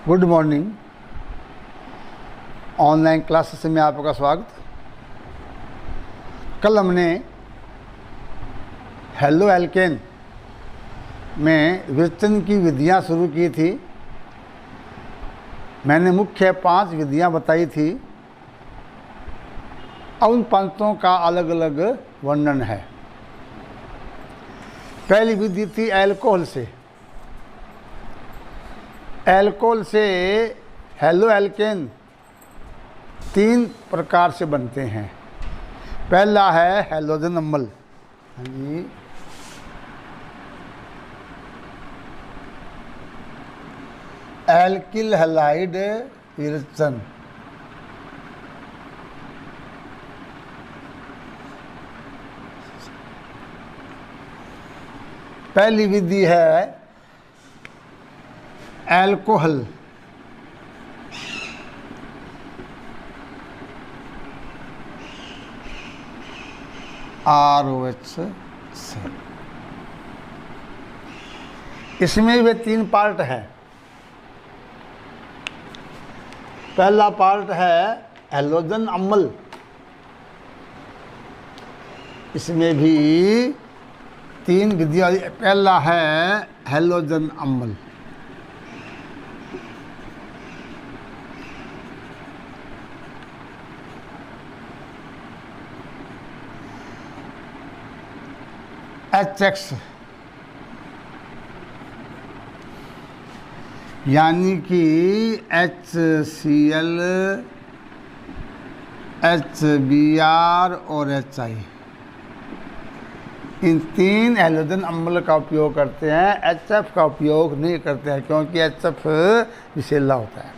Good morning. Online classes में आपका स्वागत। कल हमने हेलो एल्केन में विवर्तन की विधियां शुरू की थी। मैंने मुख्य 5 विधियां बताई थी। अब उन 5 का अलग अलग वर्णन है। पहली विधि थी अल्कोहल से। अल्कोहल से हेलो एल्केन 3 प्रकार से बनते हैं। पहला है हैलोजन अम्ल। एल्किल हैलाइड विवर्तन। पहली विधि है अल्कोहल ROH से। इसमें वे 3 पार्ट हैं। पहला पार्ट है हैलोजन अम्ल। इसमें भी 3 विधियां। पहला है हैलोजन अम्ल। HX यानी कि HCl, HBr और HI। इन 3 हैलोजन अम्ल का उपयोग करते हैं। HF का उपयोग नहीं करते हैं क्योंकि HF विषैला होता है।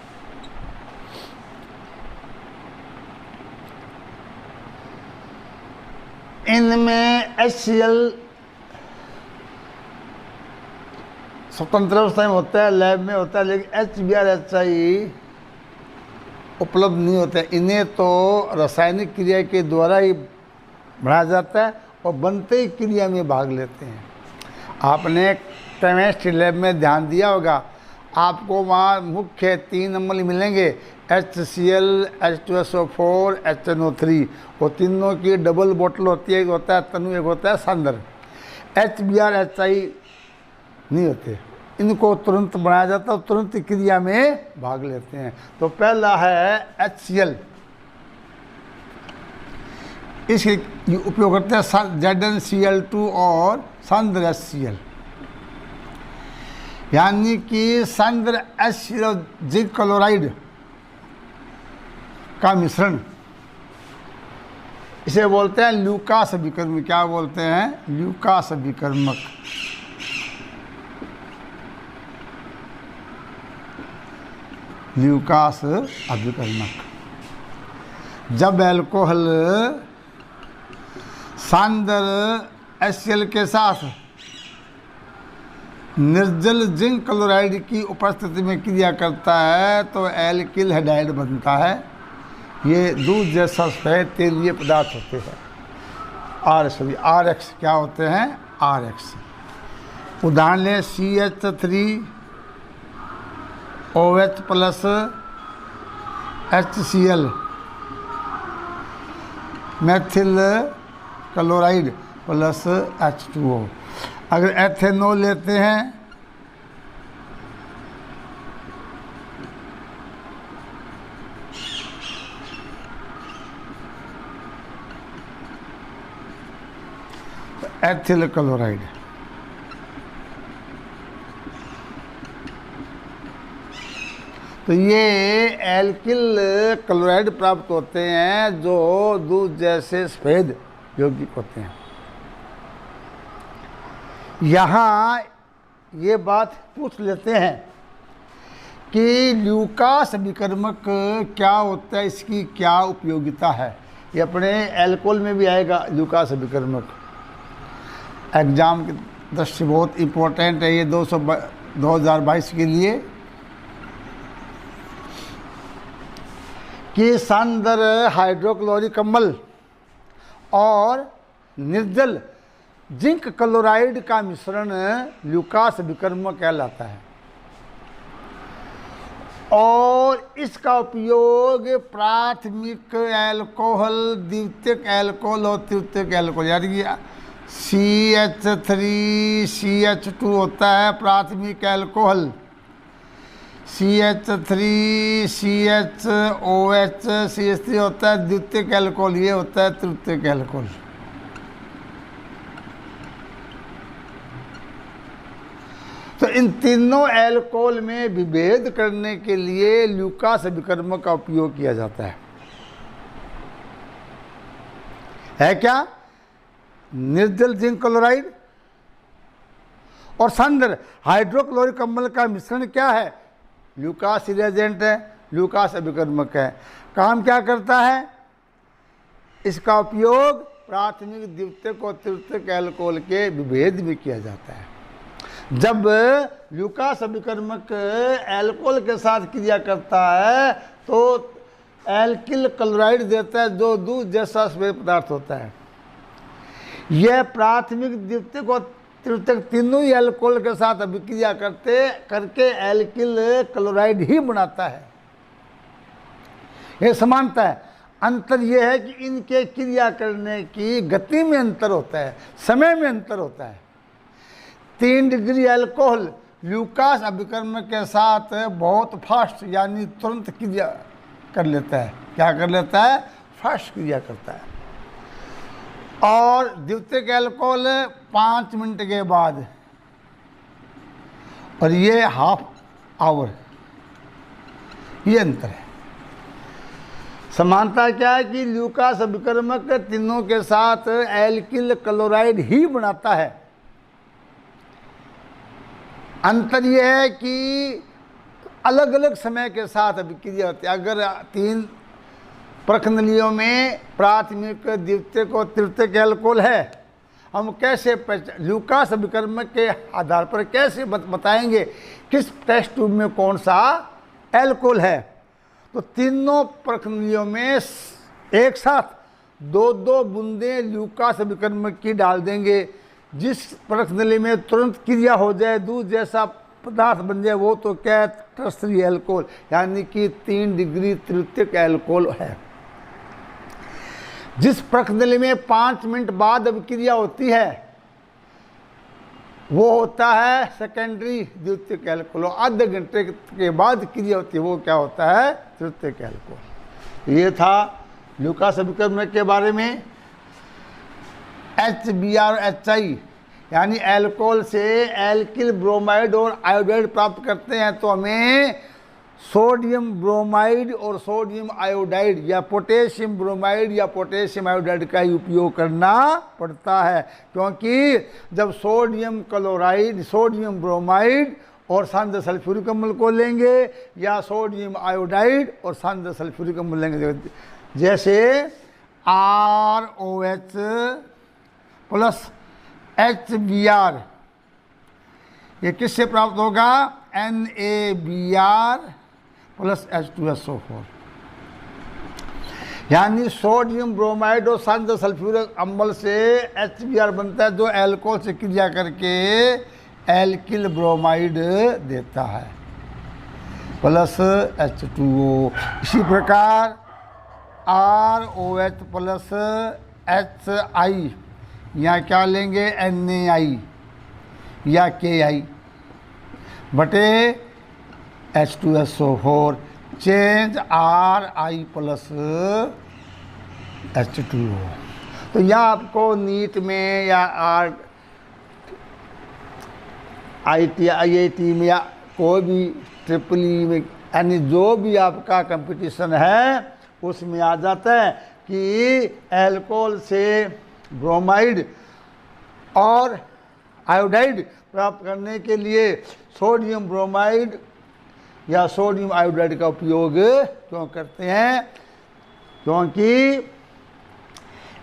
इनमें HCl स्वतंत्र अवस्था में होता है, लैब में होता है, लेकिन HBr HI उपलब्ध नहीं होता है। इन्हें तो रासायनिक क्रिया के द्वारा ही बढ़ाया जाता है और बनते ही क्रिया में भाग लेते हैं। आपने केमिस्ट्री लैब में ध्यान दिया होगा, आपको वहाँ मुख्य 3 अम्ल मिलेंगे, HCl, H2SO4, HNO3। वो तीनों की डबल बोतल होती है। एक होता है तनु, एक होता है सांद्र। HBr HI नहीं होते। इनको तुरंत बनाया जाता है, तुरंत क्रिया में भाग लेते हैं। तो पहला है HCl। इसके उपयोग करते हैं ZnCl2 और सांद्र HCl। यानी कि सांद्र HCl जिंक क्लोराइड का मिश्रण। इसे बोलते हैं ल्यूकास अभिकर्मक। क्या बोलते हैं? ल्यूकास अभिकर्मक। ल्यूकास अभिकर्मक। जब अल्कोहल सांद्र HCl के साथ निर्जल जिंक क्लोराइड की उपस्थिति में क्रिया करता है तो एल्किल हैलाइड बनता है। ये दूध जैसा सफेद तेलीय पदार्थ होते हैं। RX क्या होते हैं? RX। उदाहरण लें CH3OH plus HCl methyl chloride plus H2O। अगर एथेनॉल लेते हैं तो एथिल क्लोराइड। तो ये एल्किल क्लोराइड प्राप्त होते हैं जो दूध जैसे सफेद यौगिक होते हैं। यहाँ ये बात पूछ लेते हैं कि ल्यूकास अभिकर्मक क्या होता है, इसकी क्या उपयोगिता है। ये अपने अल्कोहल में भी आएगा ल्यूकास अभिकर्मक। एग्जाम की दृष्टि बहुत इम्पोर्टेंट है ये 2022 के लिए। कि सांद्र हाइड्रोक्लोरिक अम्ल और निर्जल जिंक क्लोराइड का मिश्रण ल्यूकास अभिकर्मक कहलाता है। और इसका उपयोग प्राथमिक एल्कोहल, द्वितीयक एल्कोहल और तृतीयक एल्कोहल, यानी कि CH3CH2 होता है प्राथमिक एल्कोहल, CH3CHOH CH3 होता है द्वितीयक एल्कोहल, ये होता है तृतीयक एल्कोहल। तो इन तीनों एल्कोहल में विभेद करने के लिए ल्यूकास अभिकर्मक का उपयोग किया जाता है क्या? निर्जल जिंक क्लोराइड और सांद्र हाइड्रोक्लोरिक अम्ल का मिश्रण क्या है? ल्यूकास रिएजेंट है, ल्यूकास अभिकर्मक है। काम क्या करता है? इसका उपयोग प्राथमिक, द्वितीयक और तृतीयक एल्कोहल के विभेद में किया जाता है। जब ल्यूकास अभिकर्मक एल्कोहल के साथ क्रिया करता है तो एल्किल क्लोराइड देता है, जो दूध जैसा श्वेत पदार्थ होता है। यह प्राथमिक, द्वितीयक और तृतीयक तीनों ही एल्कोहल के साथ अभिक्रिया करके एल्किल क्लोराइड ही बनाता है। यह समानता है। अंतर यह है कि इनके क्रिया करने की गति में अंतर होता है, समय में अंतर होता है। 3 डिग्री एल्कोहल ल्यूकास अभिकर्मक के साथ बहुत फास्ट यानी तुरंत क्रिया कर लेता है। क्या कर लेता है? फास्ट क्रिया करता है। और द्वितीयक एल्कोहल 5 मिनट के बाद, और ये ½ आवर, ये अंतर है। समानता क्या है कि ल्यूकास अभिकर्मक तीनों के साथ एल्किल क्लोराइड ही बनाता है। अंतर यह है कि अलग अलग समय के साथ अभिक्रिया होती है। अगर 3 प्रखंडलियों में प्राथमिक, द्वितीयक और तृतीयक एल्कोहल है, हम कैसे ल्यूकास अभिकर्मक के आधार पर कैसे बताएंगे किस टेस्ट ट्यूब में कौन सा एल्कोहल है? तो तीनों प्रखंडलियों में एक साथ 2-2 बूंदें ल्यूकास अभिकर्मक की डाल देंगे। जिस प्रखंडली में तुरंत क्रिया हो जाए, दूध जैसा पदार्थ बन जाए, वो तो क्या है? टर्सरी एल्कोहल, यानी कि 3 डिग्री तृतीयक एल्कोहल है। जिस प्रखंडली में 5 मिनट बाद अभिक्रिया होती है, वो होता है सेकेंडरी द्वितीयक एल्कोहल। आधे घंटे के बाद क्रिया होती है, वो क्या होता है? तृतीयक एल्कोहल। ये था ल्यूकास अभिकर्मक के बारे में। HBr और HI यानी एल्कोहल से एल्किल ब्रोमाइड और आयोडाइड प्राप्त करते हैं, तो हमें सोडियम ब्रोमाइड और सोडियम आयोडाइड या पोटेशियम ब्रोमाइड या पोटेशियम आयोडाइड का ही उपयोग करना पड़ता है। क्योंकि जब सोडियम क्लोराइड, सोडियम ब्रोमाइड और सांद्र सल्फ्यूरिक अम्ल को लेंगे या सोडियम आयोडाइड और सांद्र सल्फ्यूरिक अम्ल लेंगे, जैसे ROH प्लस HBr, ये किससे प्राप्त होगा? NaBr प्लस H2SO4, यानी सोडियम ब्रोमाइड और सांद्र सल्फ्यूरिक अम्ल से HBr बनता है, जो एल्कोहल से क्रिया करके एल्किल ब्रोमाइड देता है प्लस H2O। इसी प्रकार ROH प्लस HI, यहाँ क्या लेंगे? NaI या KI बटे H2SO4, change RI plus H2O। तो यहाँ आपको नीट में या IIT में या कोई भी EEE में, यानी जो भी आपका कंपटीशन है, उसमें आ जाता है कि एल्कोहल से ब्रोमाइड और आयोडाइड प्राप्त करने के लिए सोडियम ब्रोमाइड या सोडियम आयोडाइड का उपयोग क्यों करते हैं? क्योंकि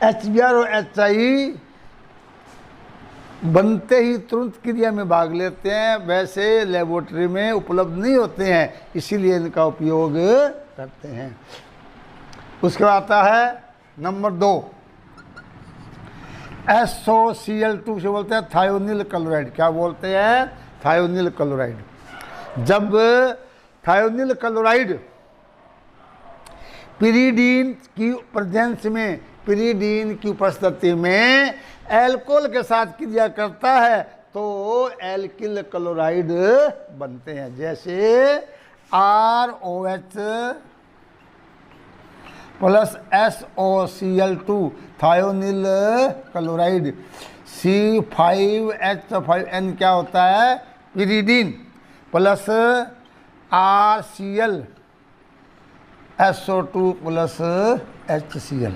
HBr और HI बनते ही तुरंत क्रिया में भाग लेते हैं, वैसे लेबोरेटरी में उपलब्ध नहीं होते हैं, इसीलिए इनका उपयोग करते हैं। उसके बाद आता है नंबर 2, SOCl2 से बोलते हैं थायोनिल क्लोराइड। क्या बोलते हैं? Thionyl chloride. जब थायोनिल क्लोराइड पिरीडीन की प्रेजेंस में, पिरीडीन की उपस्थिति में एल्कोहल के साथ क्रिया करता है तो एल्किल क्लोराइड बनते हैं। जैसे ROH plus SOCl2 thionyl chloride, C5H5N क्या होता है, pyridine, plus RCl SO2 plus HCl,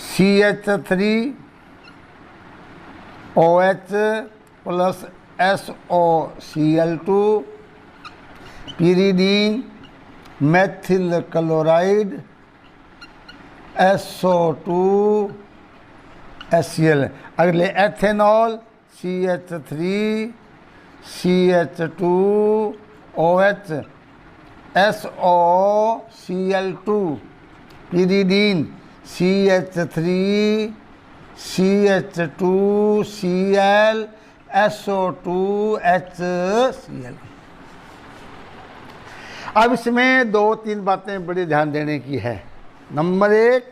CH3OH plus SOCl2 pyridine, methyl chloride, SO2 HCl। अगले ethanol CH3 CH2OH SOCl2 pyridine, CH3 CH2Cl SO2 HCl। अब इसमें 2-3 बातें बड़ी ध्यान देने की है। नंबर 1,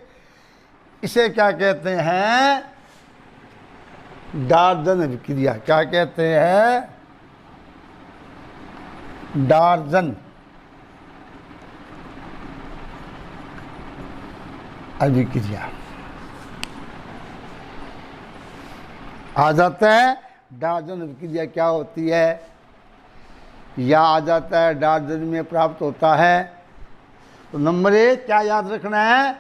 इसे क्या कहते हैं, डार्जन अभिक्रिया। क्या कहते हैं, डार्जन अभिक्रिया। आ जाता है डार्जन अभिक्रिया क्या होती है, या आ जाता है डार्जन में प्राप्त होता है। तो नंबर 1 क्या याद रखना है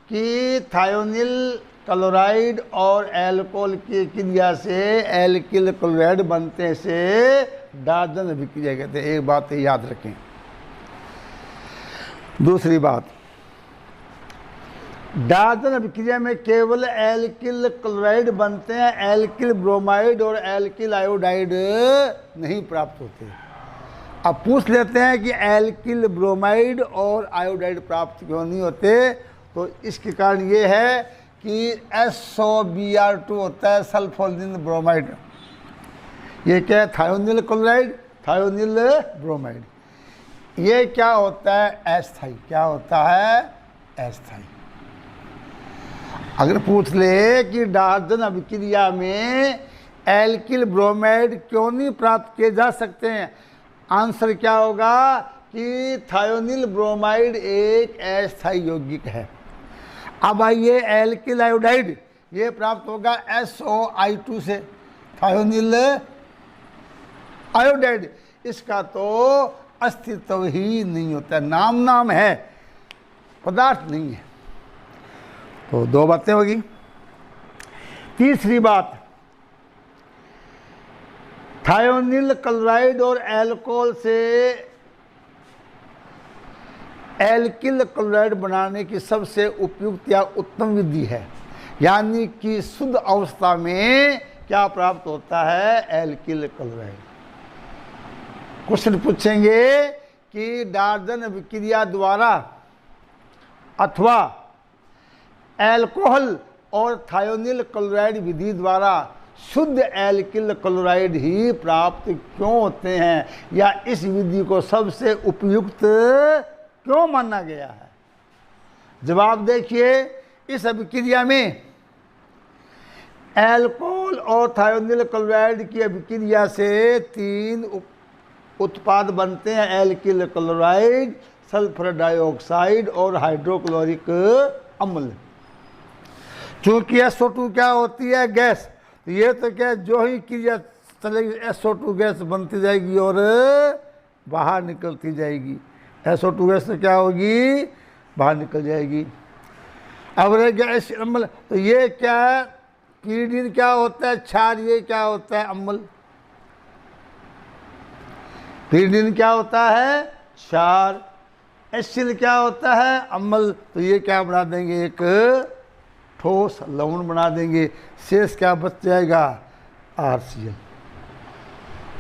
कि थायोनिल क्लोराइड और एल्कोहल की क्रिया से एल्किल क्लोराइड बनते से डार्जन अभिक्रिया कहते हैं। एक बात याद रखें। दूसरी बात, डार्जन अभिक्रिया में केवल एल्किल क्लोराइड बनते हैं, एल्किल ब्रोमाइड और एल्किल आयोडाइड नहीं प्राप्त होते। अब पूछ लेते हैं कि एल्किल ब्रोमाइड और आयोडाइड प्राप्त क्यों नहीं होते, तो इसके कारण ये है कि SOBr2 होता है, सल्फोनिल ब्रोमाइड। ये क्या है, थायोनिल क्लोराइड, थायोनिल ब्रोमाइड। ये क्या होता है, अस्थाई। क्या होता है, अस्थाई। अगर पूछ ले कि डार्जन अभिक्रिया में एल्किल ब्रोमाइड क्यों नहीं प्राप्त किए जा सकते हैं, आंसर क्या होगा कि थायोनिल ब्रोमाइड एक अस्थायी यौगिक है। अब आइए एल्किल आयोडाइड, ये प्राप्त होगा SOI2 से, थायोनिल आयोडाइड। इसका तो अस्तित्व ही नहीं होता, नाम है, पदार्थ नहीं है। तो 2 बातें होगी। तीसरी बात, थायोनिल क्लोराइड और एल्कोहल से एल्किल क्लोराइड बनाने की सबसे उपयुक्त या उत्तम विधि है, यानी कि शुद्ध अवस्था में क्या प्राप्त होता है, एल्किल क्लोराइड। क्वेश्चन पूछेंगे कि डार्जन अभिक्रिया द्वारा अथवा एल्कोहल और थायोनिल क्लोराइड विधि द्वारा शुद्ध एल्किल क्लोराइड ही प्राप्त क्यों होते हैं, या इस विधि को सबसे उपयुक्त क्यों माना गया है। जवाब देखिए, इस अभिक्रिया में एल्कोहल और थायोनिल क्लोराइड की अभिक्रिया से 3 उत्पाद बनते हैं, एल्किल क्लोराइड, सल्फर डाइऑक्साइड और हाइड्रोक्लोरिक अम्ल। चूंकि SO2 क्या होती है, गैस, तो ये तो क्या जो ही क्रिया चलेगी SO2 गैस बनती जाएगी और बाहर निकलती जाएगी। SO2 गैस तो क्या होगी, बाहर निकल जाएगी। अब रह गया अम्ल, तो ये क्या है, पिरीडीन क्या होता है, क्षार, ये क्या होता है, अम्ल। पिरीडीन क्या होता है, क्षार, HCl क्या होता है, अम्ल। तो ये क्या बना देंगे, एक ठोस लवण बना देंगे। शेष क्या बच जाएगा, RCl।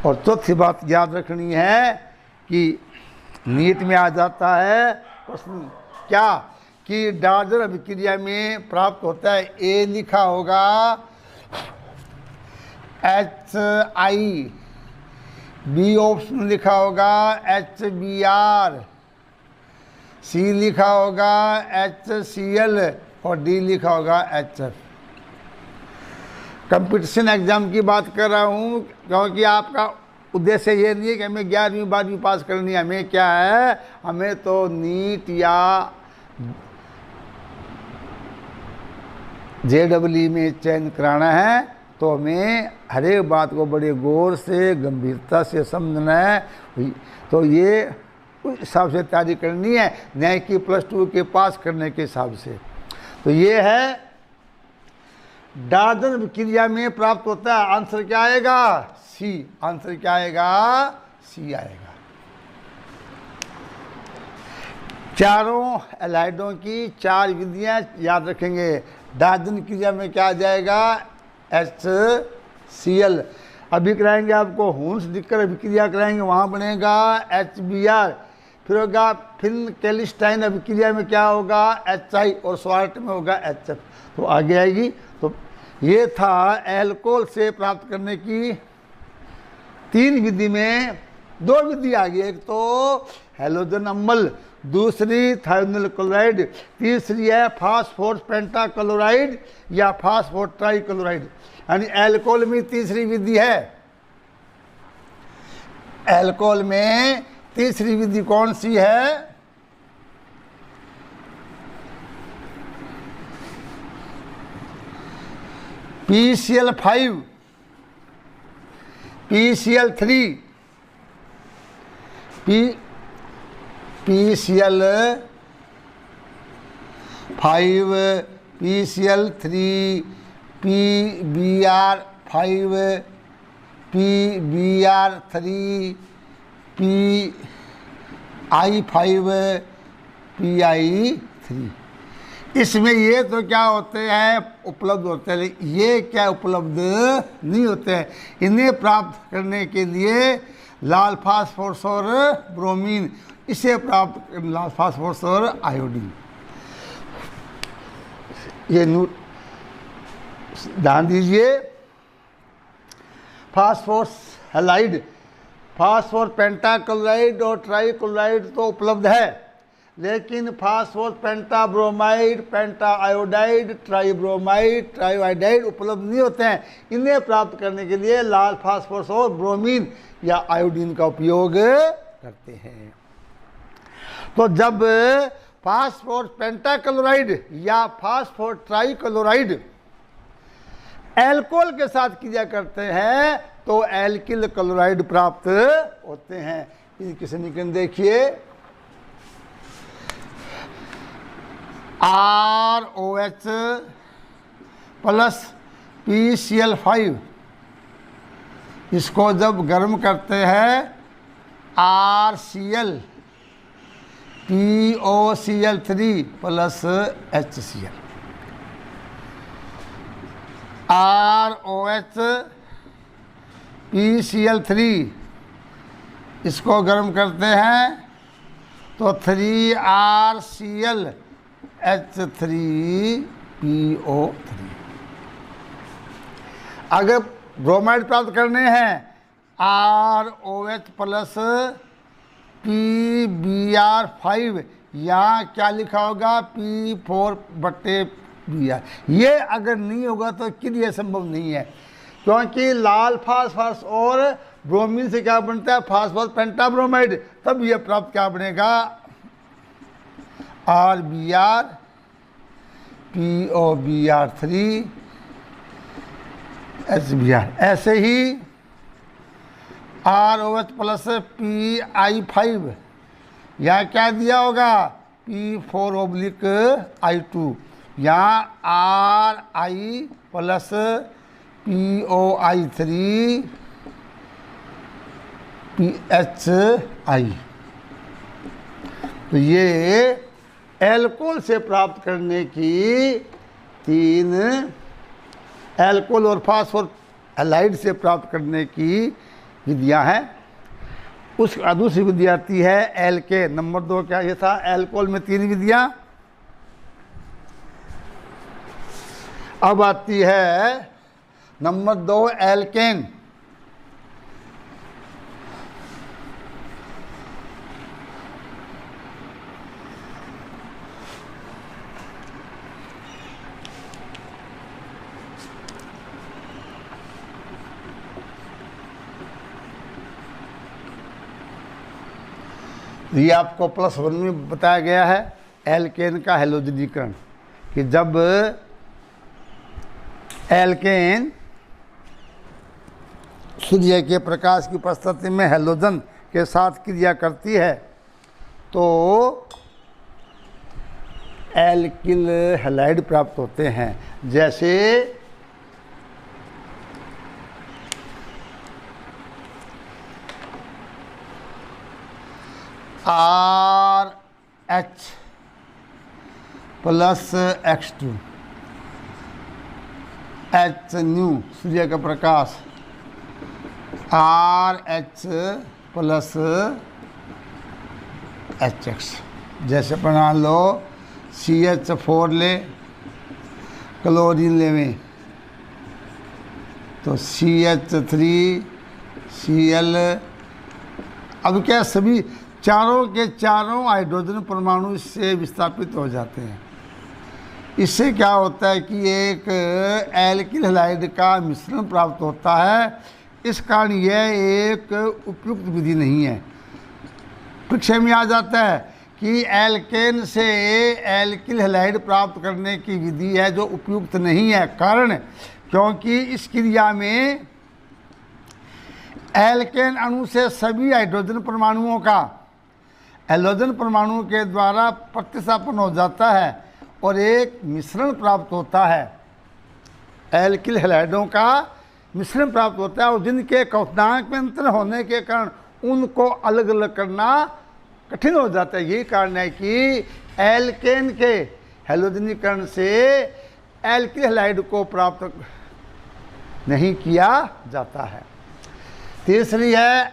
और चौथी बात याद रखनी है कि नीट में आ जाता है प्रश्न क्या, कि डार्जन अभिक्रिया में प्राप्त होता है, A लिखा होगा HI बी ऑप्शन लिखा होगा HBr, सी लिखा होगा HCl और डी लिखा होगा HF। कंपटीशन एग्जाम की बात कर रहा हूँ क्योंकि आपका उद्देश्य ये नहीं है कि हमें 11वीं 12वीं पास करनी है। हमें क्या है, हमें तो नीट या JEE में चयन कराना है। तो हमें हर एक बात को बड़े गौर से गंभीरता से समझना है। तो ये उस हिसाब से तैयारी करनी है, न कि +2 के पास करने के हिसाब से। तो ये है डार्जन क्रिया में प्राप्त होता है। आंसर क्या आएगा, सी। आंसर क्या आएगा, सी आएगा। चारों एलाइडों की 4 विधियां याद रखेंगे। डार्जन क्रिया में क्या आ जाएगा, HCl। अभी कराएंगे आपको हुंस दिक्कत अभिक्रिया कराएंगे, वहाँ बनेगा HBr। फिर होगा फिनकेलिस्टाइन अभिक्रिया में क्या होगा, HI और स्वार्ट में होगा HF। तो आगे आएगी। तो ये था एल्कोहल से प्राप्त करने की 3 विधि में 2 विधि आ गई। एक तो हैलोजन अम्ल, दूसरी थायोनिल क्लोराइड, तीसरी है फास्फोरस पेंटाक्लोराइड या फास्फोरस ट्राइक्लोराइड। यानी एल्कोहल में तीसरी विधि है। एल्कोहल में तीसरी विधि कौन सी है, PCl5, PCl3, PCl5, PCl3, PBr5, PBr3, PI5, PI3। इसमें ये तो क्या होते हैं, उपलब्ध होते हैं, ये क्या उपलब्ध नहीं होते हैं। इन्हें प्राप्त करने के लिए लाल फास्फोरस और ब्रोमीन, इसे प्राप्त लाल फास्फोरस और आयोडीन। ये ध्यान दीजिए। फास्फोरस हैलाइड, फास्फोरस पेंटाक्लोराइड और ट्राइक्लोराइड तो उपलब्ध है, लेकिन फास्फोरस पेंटाब्रोमाइड, पेंटाआयोडाइड, ट्राइब्रोमाइड, ट्राइआयोडाइड उपलब्ध नहीं होते हैं। इन्हें प्राप्त करने के लिए लाल फास्फोरस और ब्रोमीन या आयोडीन का उपयोग करते हैं। तो जब फास्फोरस पेंटाक्लोराइड या फास्फोरस ट्राइक्लोराइड एल्कोहल के साथ क्रिया करते हैं तो एल्किल क्लोराइड प्राप्त होते हैं। इसकी समीकरण देखिए, ROH प्लस PCl5, इसको जब गर्म करते हैं RCl, POCl3 plus HCl। ROH PCl3 इसको गर्म करते हैं तो 3RCl H3PO3। अगर ब्रोमाइड प्राप्त करने हैं ROH प्लस PBr5, यहाँ क्या लिखा होगा, P4/Br। ये अगर नहीं होगा तो क्रिया संभव नहीं है, क्योंकि लाल फास्फोरस और ब्रोमीन से क्या बनता है, फास्फोरस पेंटाब्रोमाइड। तब ये प्राप्त क्या बनेगा, RBr, POBr3, HBr। ऐसे ही ROH प्लस PI5, यहाँ क्या दिया होगा, P4/I2, यहाँ RI प्लस POI3 PHI। तो ये एल्कोहल से प्राप्त करने की 3, एल्कोहल और फास्फोरस हैलाइड से प्राप्त करने की विधियां हैं। उस दूसरी विधि आती है एल्केन। नंबर 2 क्या ये था, एल्कोहल में 3 विधियां। अब आती है नंबर 2 एल्केन। ये आपको +1 में बताया गया है एल्केन का हैलोजनीकरण, कि जब एल्केन सूर्य के प्रकाश की उपस्थिति में हैलोजन के साथ क्रिया करती है तो एल्किल हैलाइड प्राप्त होते हैं। जैसे RH plus X2 H nu सूर्य का प्रकाश RH प्लस HX। जैसे बना लो CH4 ले, क्लोरीन लेवें तो CH3 Cl। अब क्या सभी चारों के चारों हाइड्रोजन परमाणु इससे विस्थापित हो जाते हैं। इससे क्या होता है कि एक एल्किल हैलाइड का मिश्रण प्राप्त होता है। इस कारण यह एक उपयुक्त विधि नहीं है। परीक्षा में आ जाता है कि एल्केन से एल्किल हैलाइड प्राप्त करने की विधि है जो उपयुक्त नहीं है। कारण क्योंकि इस क्रिया में एल्केन अणु से सभी हाइड्रोजन परमाणुओं का हैलोजन परमाणु के द्वारा प्रतिस्थापन हो जाता है और एक मिश्रण प्राप्त होता है। एल्किल हैलाइडों का मिश्रण प्राप्त होता है और जिनके क्वथनांक में अंतर होने के कारण उनको अलग अलग करना कठिन हो जाता है। यही कारण है कि एल्केन के हैलोजनीकरण से एल्किल हैलाइड को प्राप्त नहीं किया जाता है। तीसरी है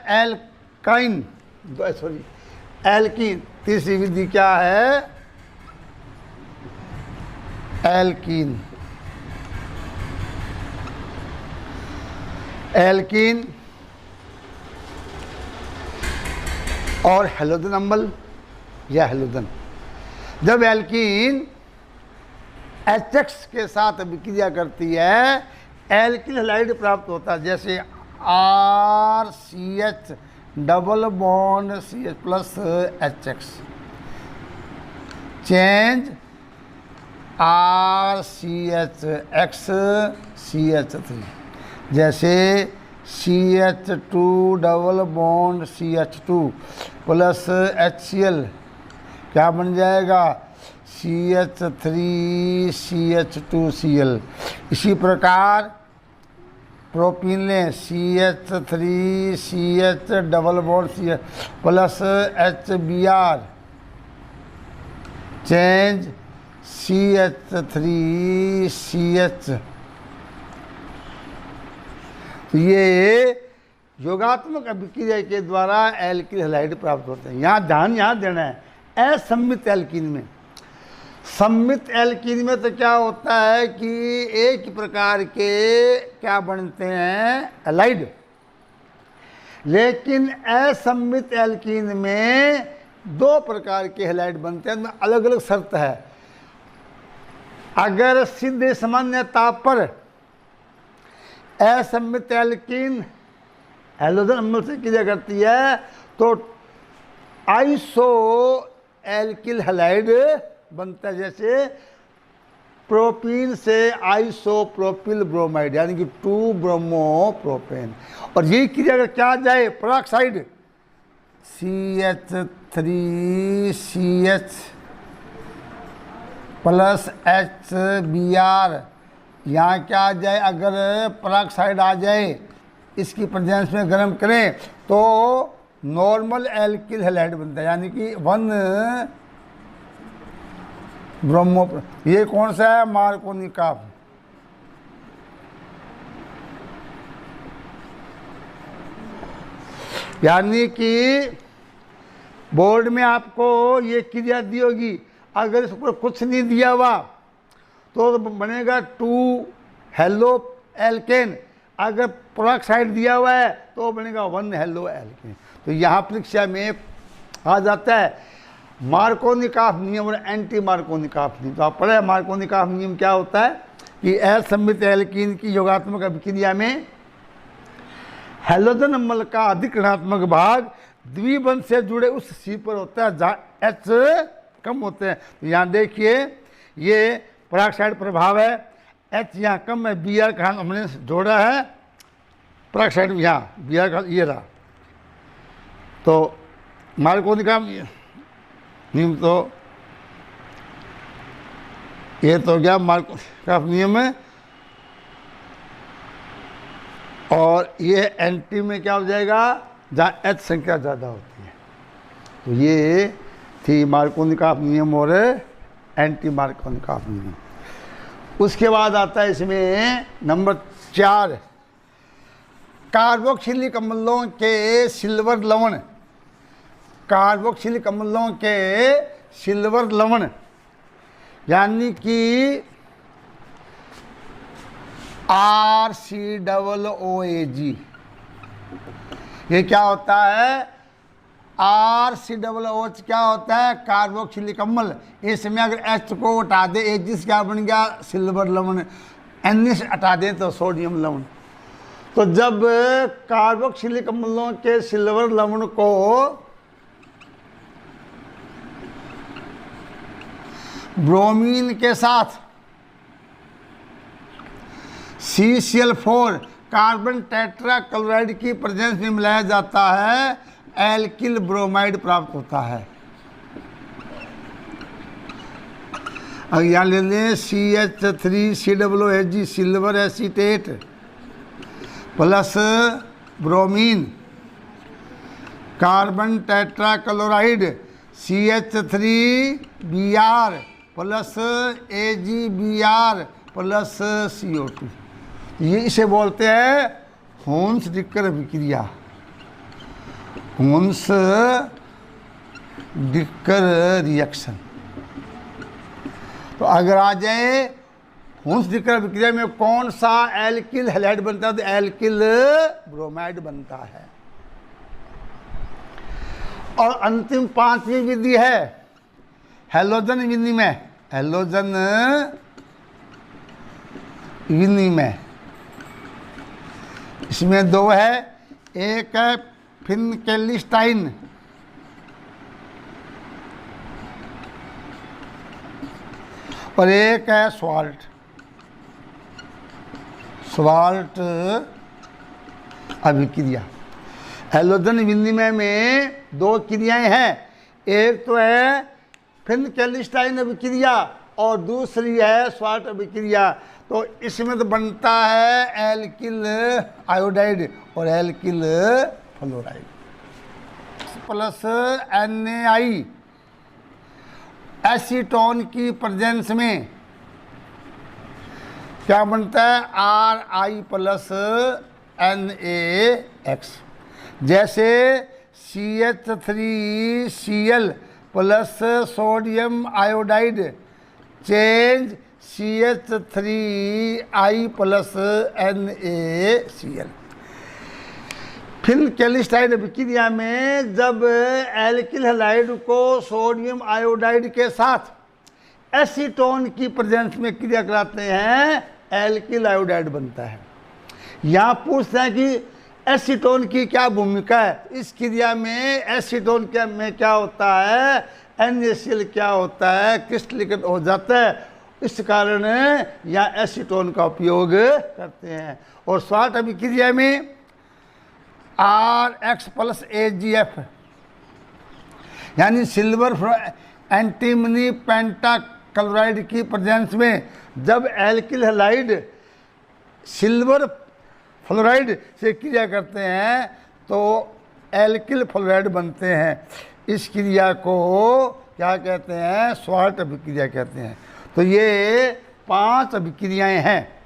एल्कीन। तीसरी विधि क्या है? एल्कीन और हैलोजन अम्ल या हैलोजन। जब एल्कीन HX के साथ अभिक्रिया करती है एल्किल हैलाइड प्राप्त होता है। जैसे RCH double bond CH plus HX change RCHX CH3। जैसे CH2 double bond CH2 plus HCl क्या बन जाएगा? CH3 CH2Cl। इसी प्रकार प्रोपीन लें CH3 CH double bond CH plus HBr change CH3 CH। तो ये योगात्मक अभिक्रिया के द्वारा एल्किल हैलाइड प्राप्त होते हैं। यहाँ ध्यान देना है असम्मित एल्कीन में। सम्मित एल्कीन में तो क्या होता है कि एक ही प्रकार के क्या बनते हैं? हैलाइड। लेकिन असम्मित एल्कीन में दो प्रकार के हैलाइड बनते हैं। अलग अलग शर्त है। अगर सीधे सामान्य ताप पर असम्मित एल्कीन हैलोजन अम्ल से क्रिया करती है तो आइसो एल्किल हैलाइड बनता है। जैसे प्रोपीन से आइसोप्रोपिल ब्रोमाइड यानी कि 2 ब्रोमोप्रोपेन। और यही क्रिया क्या जाए पेरोक्साइड CH3CH प्लस HBr। यहाँ क्या आ जाए? अगर पेरोक्साइड आ जाए इसकी प्रेजेंस में गर्म करें तो नॉर्मल एल्किल हैलाइड बनता है यानी कि 1 ब्रोमो। ये कौन सा है? मार्कोनिकॉफ। यानी कि बोर्ड में आपको ये क्रिया दी होगी। अगर इस ऊपर कुछ नहीं दिया हुआ तो बनेगा 2 हेलो एल्केन। अगर पेरोक्साइड दिया हुआ है तो बनेगा 1 हेलो एल्केन। तो यहाँ परीक्षा में आ जाता है मार्कोनिकॉफ नियम और एंटी मार्कोनिकॉफ नियम। तो आप पढ़े मार्कोनिकॉफ नियम क्या होता है कि असम्मित एल्कीन की योगात्मक अभिक्रिया में हैलोजन अम्ल का अधिक ऋणात्मक भाग द्विबंध से जुड़े उस सी पर होता है जहाँ एच कम होते हैं। तो यहाँ देखिए ये पराक्साइड प्रभाव है, एच यहाँ कम है, बी आर का हमने जोड़ा है, पराक्साइड यहाँ बी आर का ये रहा। तो मार्कोनी का नियम तो ये तो गया मार्कोनी का नियम है। और ये एंटी में क्या हो जाएगा, जहाँ एच संख्या ज़्यादा होती है। तो ये थी मार्कोनी का नियम और एंटी मार्कोनी का नियम। उसके बाद आता है इसमें नंबर 4, कार्बोक्सिलिक अम्लों के सिल्वर लवण, कार्बोक्सिलिक अम्लों के सिल्वर लवण यानी कि RCOOAG, ये क्या होता है, RCOOH क्या होता है, कार्बोक्सिलिक अम्ल। इसमें अगर H को हटा दे, एजिस क्या बन गया, सिल्वर लवण, NH हटा दें तो सोडियम लवण। तो जब कार्बोक्सिलिक अम्लों के सिल्वर लवण को ब्रोमीन के साथ CCl4 कार्बन टेट्रा क्लोराइड की प्रेजेंस में मिलाया जाता है, एल्किल ब्रोमाइड प्राप्त होता है। अब यहाँ ले लें CH3COOH silver acetate plus bromine, carbon tetra chloride CH3Br plus AgBr plus CO2, ये इसे बोलते हैं होन्स डिकर अभिक्रिया, होन्स डिकर रिएक्शन। तो अगर आ जाए होन्स डिकर अभिक्रिया में कौन सा एल्किल हैलाइड बनता है, तो एल्किल ब्रोमाइड बनता है। और अंतिम 5वीं विधि है हैलोजन विनिमय, हैलोजन विनिमय। इसमें 2 है, एक है फिनकेलिस्टाइन और एक है स्वाल्ट, स्वाल्ट अभिक्रिया। हैलोजन विनिमय में 2 क्रियाएं हैं, एक तो है फिनकेलिस्टाइन अभिक्रिया और दूसरी है स्वाल्ट अभिक्रिया। तो इसमें तो बनता है एल्किल आयोडाइड और alkyl fluoride plus NaI acetone की प्रेजेंस में क्या बनता है, Ri प्लस NaX। जैसे CH3Cl plus sodium iodide change CH3I plus NaCl। फिनकेलिस्टाइन अभिक्रिया में जब एल्किल हैलाइड को सोडियम आयोडाइड के साथ एसीटोन की प्रेजेंस में क्रिया कराते हैं, एल्किल आयोडाइड बनता है। यहाँ पूछते हैं कि एसीटोन की क्या भूमिका है इस क्रिया में, एसीटोन में क्या होता है, NaCl क्या होता है, क्रिस्टलीकृत हो जाता है, इस कारण यहाँ एसीटोन का उपयोग करते हैं। और स्वाल्ट अभिक्रिया में RX प्लस AgF यानी सिल्वर एंटीमनी पेंटा क्लोराइड की प्रेजेंस में जब एल्किल हैलाइड सिल्वर फ्लोराइड से क्रिया करते हैं तो एल्किल फ्लोराइड बनते हैं। इस क्रिया को क्या कहते हैं, स्वाल्ट अभिक्रिया कहते हैं। तो ये 5 अभिक्रियाएं हैं,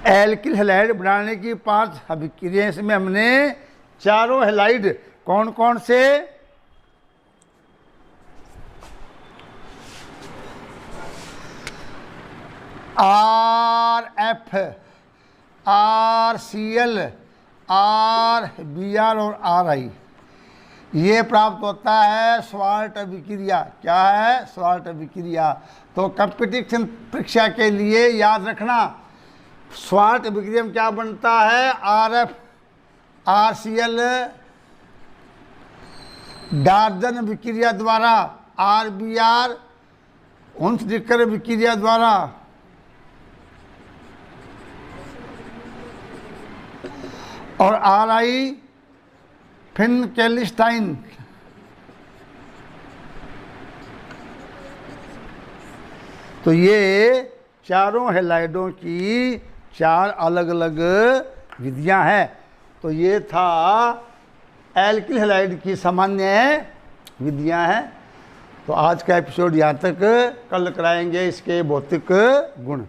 एल्किल हैलाइड बनाने की 5 अभिक्रियाएं। इसमें हमने चारों हैलाइड कौन कौन से, RF, RCl, RBr और RI, ये प्राप्त होता है स्वाल्ट अभिक्रिया। क्या है, स्वाल्ट अभिक्रिया। तो कंपटीशन परीक्षा के लिए याद रखना, स्वाल्ट अभिक्रिया में क्या बनता है, RF, RCl डार्जन विक्रिया द्वारा, RBr हुंसडिकर विक्रिया द्वारा, और RI फिनकेलिस्टाइन। तो ये चारों हैलाइडों की 4 अलग अलग विधियां हैं। तो ये था एल्किल हैलाइड की सामान्य विधियां हैं। तो आज का एपिसोड यहाँ तक, कल कराएंगे इसके भौतिक गुण।